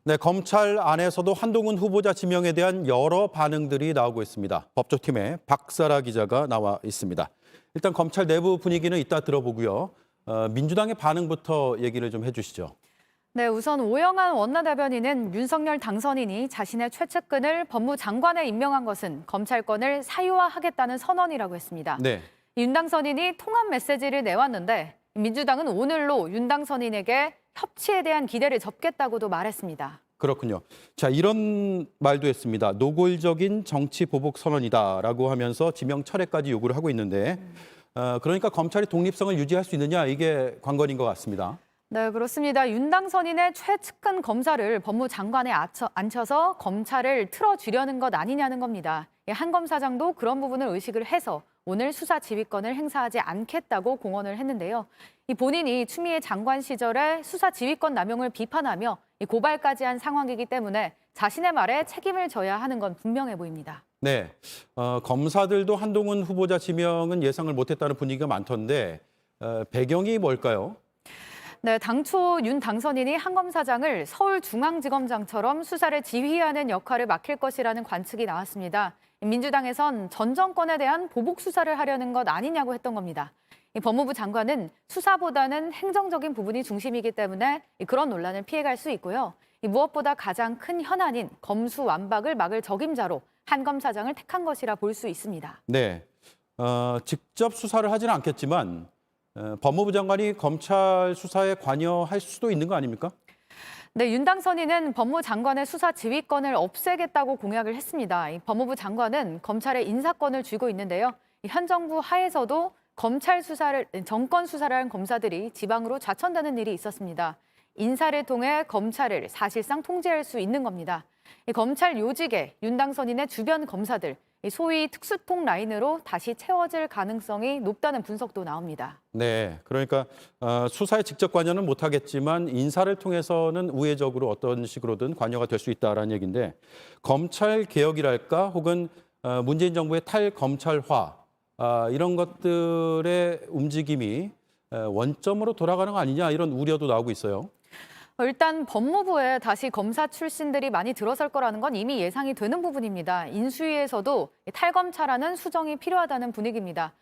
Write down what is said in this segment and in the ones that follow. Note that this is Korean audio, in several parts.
네, 검찰 안에서도 한동훈 후보자 지명에 대한 여러 반응들이 나오고 있습니다. 법조팀의 박사라 기자가 나와 있습니다. 일단 검찰 내부 분위기는 이따 들어보고요. 민주당의 반응부터 얘기를 좀 해주시죠. 네, 우선 오영환 원내대변인은 윤석열 당선인이 자신의 최측근을 법무장관에 임명한 것은 검찰권을 사유화하겠다는 선언이라고 했습니다. 네. 윤 당선인이 통합 메시지를 내왔는데 민주당은 오늘로 윤 당선인에게 협치에 대한 기대를 접겠다고도 말했습니다. 그렇군요. 자, 이런 말도 했습니다. 노골적인 정치 보복 선언이다라고 하면서 지명 철회까지 요구를 하고 있는데 그러니까 검찰이 독립성을 유지할 수 있느냐 이게 관건인 것 같습니다. 네, 그렇습니다. 윤 당선인의 최측근 검사를 법무장관에 앉혀서 검찰을 틀어주려는 것 아니냐는 겁니다. 한 검사장도 그런 부분을 의식을 해서 오늘 수사 지휘권을 행사하지 않겠다고 공언을 했는데요. 본인이 추미애 장관 시절에 수사 지휘권 남용을 비판하며 고발까지 한 상황이기 때문에 자신의 말에 책임을 져야 하는 건 분명해 보입니다. 네, 검사들도 한동훈 후보자 지명은 예상을 못했다는 분위기가 많던데 배경이 뭘까요? 네, 당초 윤 당선인이 한 검사장을 서울중앙지검장처럼 수사를 지휘하는 역할을 맡길 것이라는 관측이 나왔습니다. 민주당에선 전 정권에 대한 보복 수사를 하려는 것 아니냐고 했던 겁니다. 법무부 장관은 수사보다는 행정적인 부분이 중심이기 때문에 그런 논란을 피해갈 수 있고요. 무엇보다 가장 큰 현안인 검수완박을 막을 적임자로 한 검사장을 택한 것이라 볼 수 있습니다. 네, 직접 수사를 하지는 않겠지만 법무부 장관이 검찰 수사에 관여할 수도 있는 거 아닙니까? 네, 윤 당선인은 법무장관의 수사 지휘권을 없애겠다고 공약을 했습니다. 법무부 장관은 검찰의 인사권을 쥐고 있는데요. 현 정부 하에서도 정권 수사를 한 검사들이 지방으로 좌천되는 일이 있었습니다. 인사를 통해 검찰을 사실상 통제할 수 있는 겁니다. 검찰 요직에 윤 당선인의 주변 검사들, 소위 특수통 라인으로 다시 채워질 가능성이 높다는 분석도 나옵니다. 네, 그러니까 수사에 직접 관여는 못하겠지만 인사를 통해서는 우회적으로 어떤 식으로든 관여가 될 수 있다라는 얘기인데 검찰 개혁이랄까 혹은 문재인 정부의 탈검찰화 이런 것들의 움직임이 원점으로 돌아가는 거 아니냐 이런 우려도 나오고 있어요. 일단 법무부에 다시 검사 출신들이 많이 들어설 거라는 건 이미 예상이 되는 부분입니다. 인수위에서도 탈검찰하는 수정이 필요하다는 분위기입니다.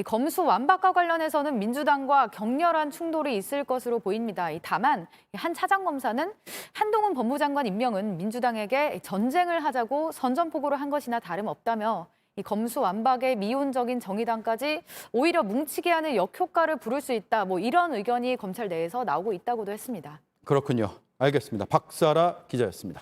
검수완박과 관련해서는 민주당과 격렬한 충돌이 있을 것으로 보입니다. 다만 한 차장검사는 한동훈 법무장관 임명은 민주당에게 전쟁을 하자고 선전포고를 한 것이나 다름없다며 검수완박의 미온적인 정의당까지 오히려 뭉치게 하는 역효과를 부를 수 있다. 이런 의견이 검찰 내에서 나오고 있다고도 했습니다. 그렇군요. 알겠습니다. 박사라 기자였습니다.